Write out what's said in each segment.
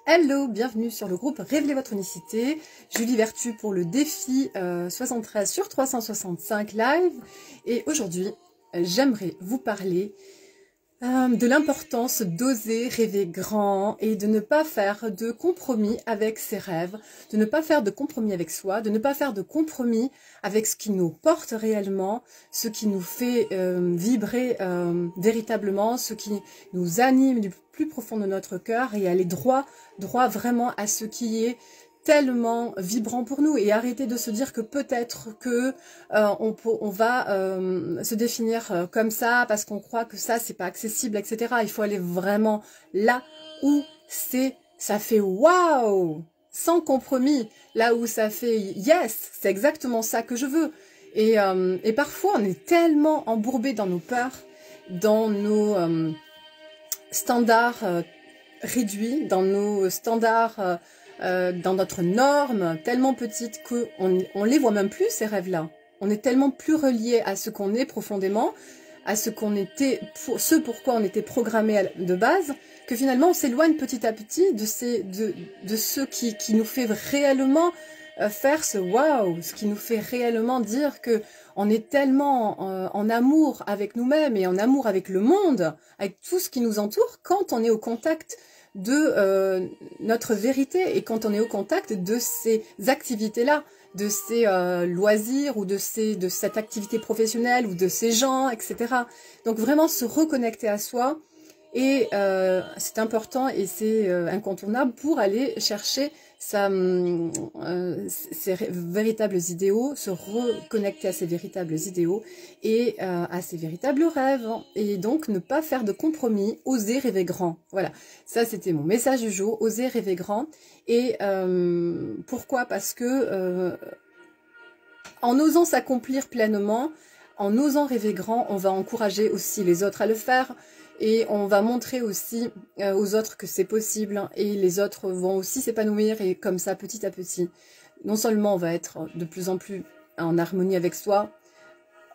Hello, bienvenue sur le groupe Révélez votre unicité. Julie Vertu pour le défi 73 sur 365 live. Et aujourd'hui, j'aimerais vous parler de l'importance d'oser rêver grand et de ne pas faire de compromis avec ses rêves, de ne pas faire de compromis avec soi, de ne pas faire de compromis avec ce qui nous porte réellement, ce qui nous fait vibrer véritablement, ce qui nous anime du plus profond de notre cœur et aller droit vraiment à ce qui est tellement vibrant pour nous et arrêter de se dire que peut-être que on va se définir comme ça parce qu'on croit que ça c'est pas accessible, etc. Il faut aller vraiment là où ça fait waouh, sans compromis, là où ça fait yes, c'est exactement ça que je veux. Et parfois on est tellement embourbé dans nos peurs, dans nos standards réduits, dans nos standards dans notre norme tellement petite qu'on les voit même plus, ces rêves-là. On est tellement plus relié à ce qu'on est profondément, à ce qu'on était, ce pourquoi on était programmé de base, que finalement on s'éloigne petit à petit de ce qui nous fait réellement faire ce waouh, ce qui nous fait réellement dire que on est tellement en amour avec nous-mêmes et en amour avec le monde, avec tout ce qui nous entoure, quand on est au contact de notre vérité et quand on est au contact de ces activités-là, de ces loisirs ou de cette activité professionnelle ou de ces gens, etc. Donc vraiment se reconnecter à soi et c'est important et c'est incontournable pour aller chercher ses véritables idéaux, se reconnecter à ses véritables idéaux et à ses véritables rêves. Et donc ne pas faire de compromis, oser rêver grand. Voilà, ça c'était mon message du jour, oser rêver grand. Et pourquoi? Parce que en osant s'accomplir pleinement, en osant rêver grand, on va encourager aussi les autres à le faire. Et on va montrer aussi aux autres que c'est possible et les autres vont aussi s'épanouir et comme ça petit à petit, non seulement on va être de plus en plus en harmonie avec soi,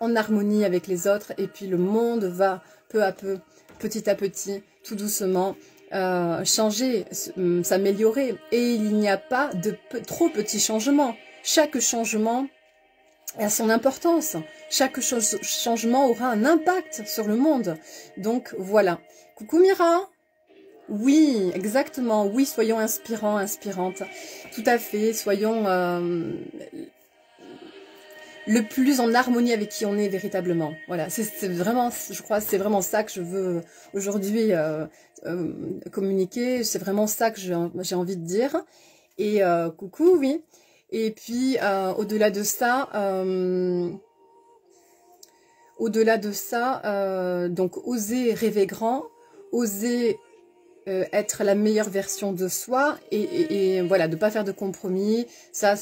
en harmonie avec les autres et puis le monde va peu à peu, petit à petit, tout doucement changer, s'améliorer et il n'y a pas de trop petits changements. Chaque changement a son importance. Chaque changement aura un impact sur le monde. Donc voilà. Coucou Mira. Oui, exactement. Oui, soyons inspirants, inspirantes. Tout à fait. Soyons le plus en harmonie avec qui on est véritablement. Voilà. C'est vraiment, je crois, c'est vraiment ça que je veux aujourd'hui communiquer. C'est vraiment ça que j'ai envie de dire. Et coucou, oui. Et puis au-delà de ça, donc oser rêver grand, oser être la meilleure version de soi et voilà, de pas faire de compromis. Ça,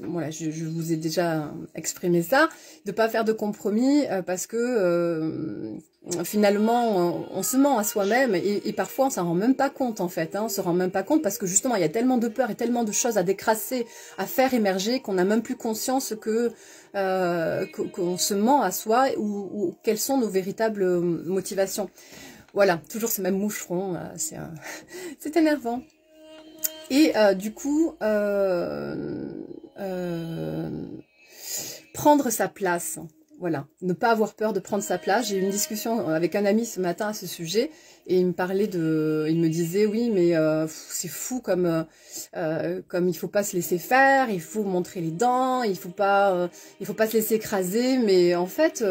voilà, je vous ai déjà exprimé ça, de pas faire de compromis parce que finalement on se ment à soi-même et parfois on s'en rend même pas compte en fait, hein, on se rend même pas compte parce que justement il y a tellement de peur et tellement de choses à décrasser, à faire émerger qu'on n'a même plus conscience que qu'on se ment à soi ou quelles sont nos véritables motivations. Voilà, toujours ce même moucheron, c'est énervant. Et du coup, prendre sa place. Voilà, ne pas avoir peur de prendre sa place. J'ai eu une discussion avec un ami ce matin à ce sujet et il me disait oui mais c'est fou comme il faut pas se laisser faire, il faut montrer les dents, il faut pas se laisser écraser. Mais en fait,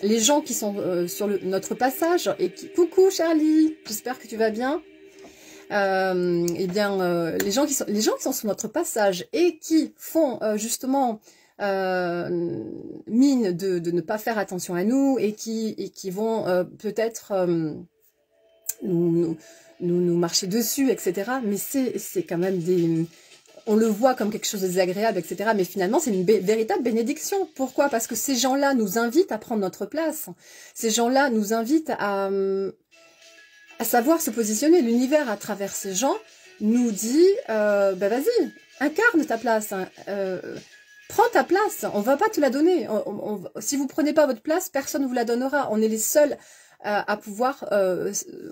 les gens qui sont sur notre passage et qui coucou Charlie, j'espère que tu vas bien. Eh bien, les gens qui sont sur notre passage et qui font justement mine de ne pas faire attention à nous et qui vont peut-être nous marcher dessus, etc. Mais c'est quand même on le voit comme quelque chose de désagréable, etc. Mais finalement, c'est une véritable bénédiction. Pourquoi? Parce que ces gens-là nous invitent à prendre notre place. Ces gens-là nous invitent à savoir se positionner. L'univers, à travers ces gens, nous dit vas-y, incarne ta place. Hein, prends ta place. On va pas te la donner. Si vous prenez pas votre place, personne ne vous la donnera. On est les seuls à pouvoir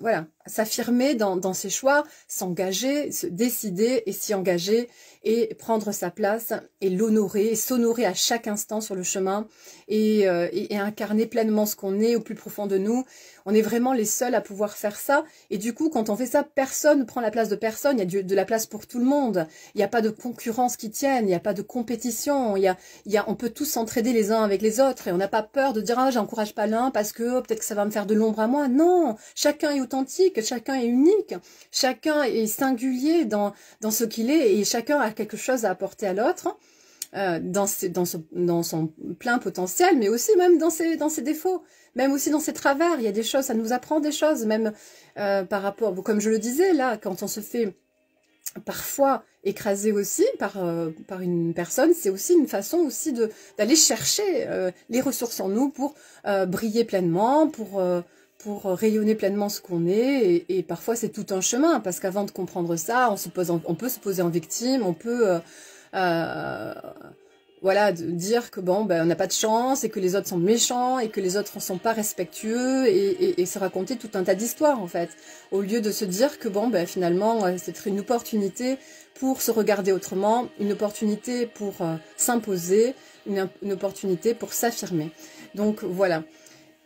voilà, s'affirmer dans ses choix, s'engager, se décider et s'y engager et prendre sa place et l'honorer et s'honorer à chaque instant sur le chemin et incarner pleinement ce qu'on est au plus profond de nous. On est vraiment les seuls à pouvoir faire ça et du coup quand on fait ça, personne ne prend la place de personne, il y a de la place pour tout le monde, il n'y a pas de concurrence qui tienne, il n'y a pas de compétition, on peut tous s'entraider les uns avec les autres et on n'a pas peur de dire « Ah, j'encourage pas l'un parce que peut-être que ça va me faire de l'ombre à moi ». Non, chacun est authentique, chacun est unique, chacun est singulier dans ce qu'il est et chacun a quelque chose à apporter à l'autre dans son plein potentiel, mais aussi même dans ses défauts, même aussi dans ses travers. Il y a des choses, ça nous apprend des choses, même par rapport, comme je le disais là, quand on se fait parfois écraser aussi par une personne, c'est aussi une façon aussi d'aller chercher les ressources en nous pour briller pleinement, pour rayonner pleinement ce qu'on est, et parfois c'est tout un chemin, parce qu'avant de comprendre ça, on peut se poser en victime, on peut voilà, dire que bon, ben, on n'a pas de chance, et que les autres sont méchants, et que les autres ne sont pas respectueux, et se raconter tout un tas d'histoires, en fait. Au lieu de se dire que bon, ben, finalement, c'est une opportunité pour se regarder autrement, une opportunité pour s'imposer, une opportunité pour s'affirmer. Donc, voilà.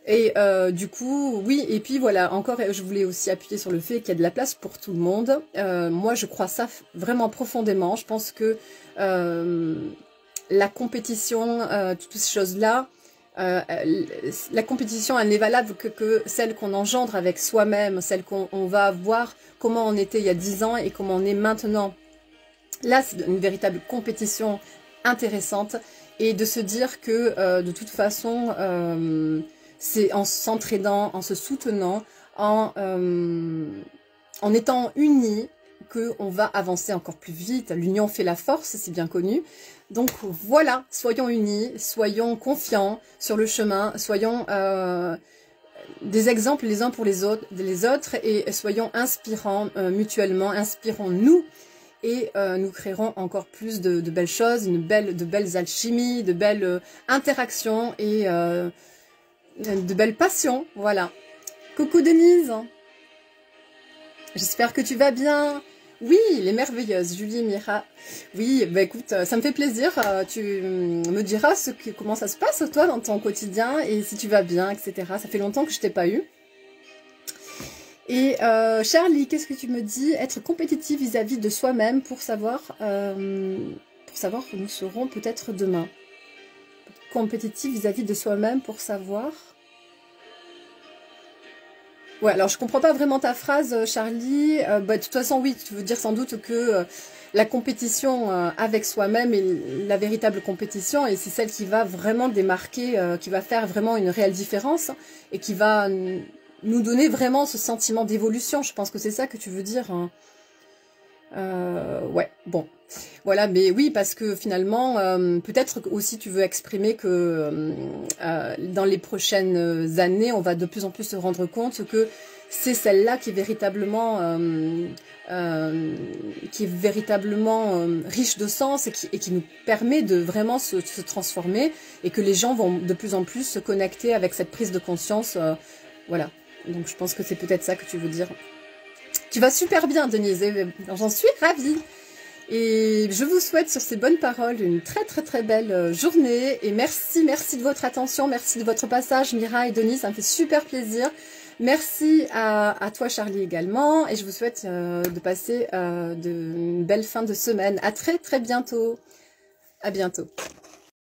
Et du coup, oui, et puis voilà, encore, je voulais aussi appuyer sur le fait qu'il y a de la place pour tout le monde. Moi, je crois ça vraiment profondément. Je pense que la compétition, toutes ces choses-là, la compétition, elle n'est valable que celle qu'on engendre avec soi-même, celle qu'on va voir comment on était il y a 10 ans et comment on est maintenant. Là, c'est une véritable compétition intéressante, et de se dire que de toute façon, c'est en s'entraidant, en se soutenant, en étant unis, qu'on va avancer encore plus vite. L'union fait la force, c'est bien connu. Donc voilà, soyons unis, soyons confiants sur le chemin, soyons des exemples les uns pour les autres, et soyons inspirants mutuellement, inspirons-nous, et nous créerons encore plus de belles choses, de belles alchimies, de belles interactions et de belles passions. Voilà. Coucou Denise, j'espère que tu vas bien. Oui, les merveilleuses, Julie, Mira. Oui, bah écoute, ça me fait plaisir. Tu me diras comment ça se passe, toi, dans ton quotidien, et si tu vas bien, etc. Ça fait longtemps que je t'ai pas eu. Et Charlie, qu'est-ce que tu me dis? Être compétitif vis-à-vis de soi-même pour savoir où nous serons peut-être demain. Compétitif vis-à-vis de soi-même pour savoir... Ouais, alors je comprends pas vraiment ta phrase, Charlie. Bah, de toute façon, oui, tu veux dire sans doute que la compétition avec soi-même est la véritable compétition, et c'est celle qui va vraiment démarquer, qui va faire vraiment une réelle différence, et qui va nous donner vraiment ce sentiment d'évolution. Je pense que c'est ça que tu veux dire. Hein. Ouais, bon. Voilà, mais oui, parce que finalement, peut-être aussi tu veux exprimer que dans les prochaines années, on va de plus en plus se rendre compte que c'est celle-là qui est véritablement riche de sens, et qui nous permet de vraiment se transformer, et que les gens vont de plus en plus se connecter avec cette prise de conscience. Voilà, donc je pense que c'est peut-être ça que tu veux dire. Tu vas super bien, Denise, j'en suis ravie. Et je vous souhaite sur ces bonnes paroles une très très très belle journée. Et merci de votre attention, merci de votre passage, Mira et Denis, ça me fait super plaisir. Merci à toi, Charlie, également. Et je vous souhaite de passer une belle fin de semaine. À très très bientôt. À bientôt.